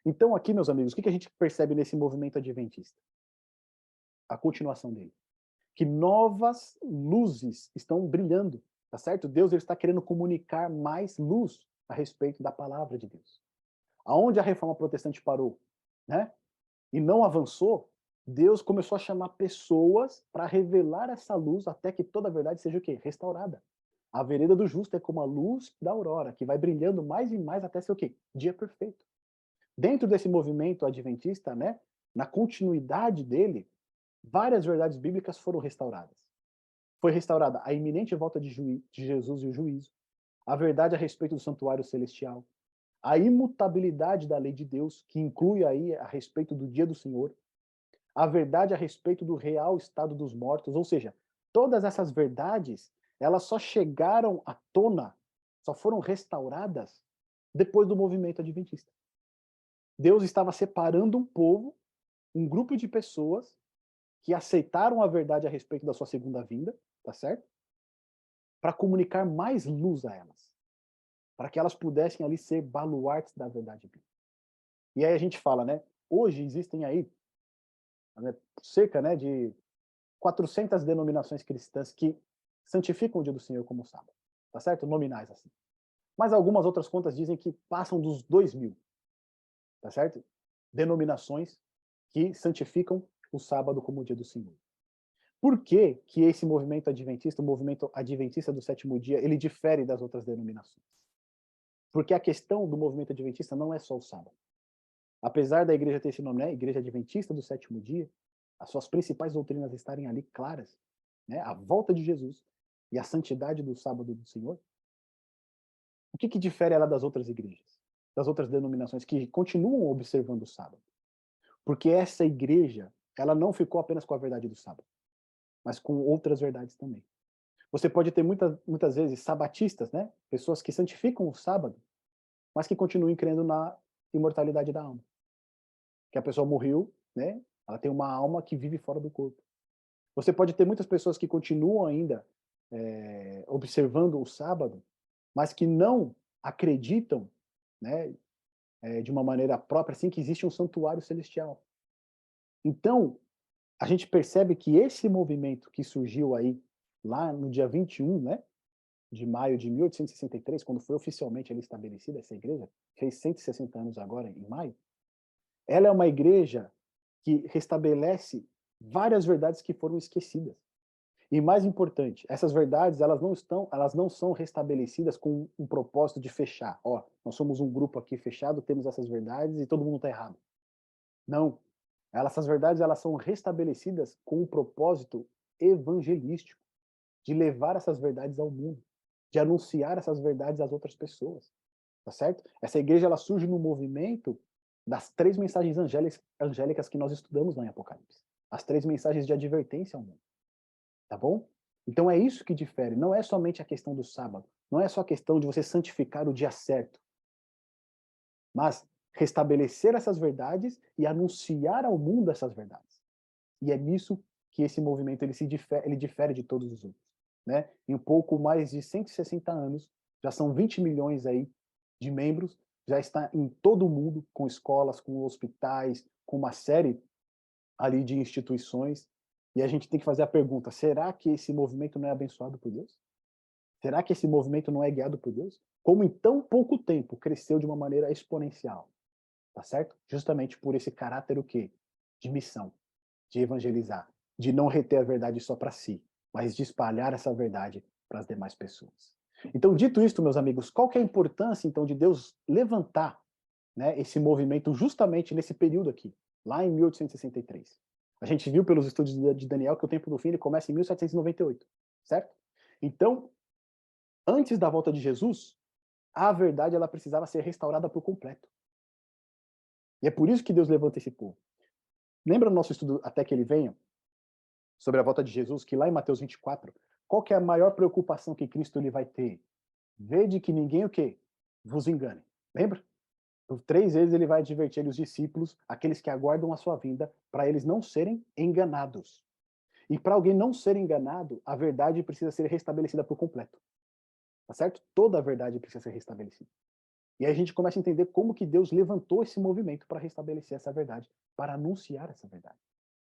Então aqui, meus amigos, o que que a gente percebe nesse movimento adventista? A continuação dele. Que novas luzes estão brilhando, tá certo? Deus ele está querendo comunicar mais luz a respeito da palavra de Deus. Aonde a reforma protestante parou, né? E não avançou, Deus começou a chamar pessoas para revelar essa luz até que toda a verdade seja o quê? Restaurada. A vereda do justo é como a luz da aurora, que vai brilhando mais e mais até ser o quê? Dia perfeito. Dentro desse movimento adventista, né, na continuidade dele, várias verdades bíblicas foram restauradas. Foi restaurada a iminente volta de Jesus e o juízo, a verdade a respeito do santuário celestial, a imutabilidade da lei de Deus, que inclui aí a respeito do dia do Senhor, a verdade a respeito do real estado dos mortos, ou seja, todas essas verdades, elas só chegaram à tona, só foram restauradas depois do movimento adventista. Deus estava separando um povo, um grupo de pessoas que aceitaram a verdade a respeito da sua segunda vinda, tá certo? Para comunicar mais luz a elas, para que elas pudessem ali ser baluartes da verdade bíblica. E aí a gente fala, né? Hoje existem aí, né, cerca, né, de 400 denominações cristãs que santificam o dia do Senhor como sábado, tá certo? Nominais assim. Mas algumas outras contas dizem que passam dos 2.000, tá certo? Denominações que santificam o sábado como o dia do Senhor. Por que que esse movimento adventista, o movimento adventista do sétimo dia, ele difere das outras denominações? Porque a questão do movimento adventista não é só o sábado. Apesar da igreja ter esse nome, né, Igreja Adventista do Sétimo Dia, as suas principais doutrinas estarem ali claras, né, a volta de Jesus e a santidade do sábado do Senhor. O que que difere ela das outras igrejas, das outras denominações que continuam observando o sábado? Porque essa igreja, ela não ficou apenas com a verdade do sábado, mas com outras verdades também. Você pode ter muitas vezes sabatistas, né, pessoas que santificam o sábado, mas que continuem crendo na imortalidade da alma. Que a pessoa morreu, né, ela tem uma alma que vive fora do corpo. Você pode ter muitas pessoas que continuam ainda observando o sábado, mas que não acreditam, né, de uma maneira própria, assim, que existe um santuário celestial. Então, a gente percebe que esse movimento que surgiu aí, lá no dia 21, né, de maio de 1863, quando foi oficialmente ali estabelecida essa igreja, fez 160 anos agora, em maio, ela é uma igreja que restabelece várias verdades que foram esquecidas. E mais importante, essas verdades, elas não são restabelecidas com um propósito de fechar. Ó, nós somos um grupo aqui fechado, temos essas verdades e todo mundo está errado. Não. Essas verdades, elas são restabelecidas com um propósito evangelístico, de levar essas verdades ao mundo, de anunciar essas verdades às outras pessoas, tá certo? Essa igreja, ela surge no movimento das 3 mensagens angélicas que nós estudamos lá em Apocalipse. As 3 mensagens de advertência ao mundo. Tá bom? Então é isso que difere, não é somente a questão do sábado, não é só a questão de você santificar o dia certo, mas restabelecer essas verdades e anunciar ao mundo essas verdades. E é nisso que esse movimento ele difere de todos os outros, né? Em um pouco mais de 160 anos, já são 20 milhões aí de membros, já está em todo o mundo, com escolas, com hospitais, com uma série ali de instituições, e a gente tem que fazer a pergunta: será que esse movimento não é abençoado por Deus? Será que esse movimento não é guiado por Deus? Como em tão pouco tempo cresceu de uma maneira exponencial, tá certo? Justamente por esse caráter o quê? De missão, de evangelizar, de não reter a verdade só para si, mas de espalhar essa verdade para as demais pessoas. Então, dito isto, meus amigos, qual que é a importância então de Deus levantar, né, esse movimento justamente nesse período aqui, lá em 1863? A gente viu pelos estudos de Daniel que o tempo do fim ele começa em 1798, certo? Então, antes da volta de Jesus, a verdade ela precisava ser restaurada por completo. E é por isso que Deus levanta esse povo. Lembra o nosso estudo até que ele venha, sobre a volta de Jesus, que lá em Mateus 24, qual que é a maior preocupação que Cristo ele vai ter? Vede que ninguém o quê? Vos engane. Lembra? Por 3 vezes ele vai advertir os discípulos, aqueles que aguardam a sua vinda, para eles não serem enganados. E para alguém não ser enganado, a verdade precisa ser restabelecida por completo. Tá certo? Toda a verdade precisa ser restabelecida. E aí a gente começa a entender como que Deus levantou esse movimento para restabelecer essa verdade, para anunciar essa verdade.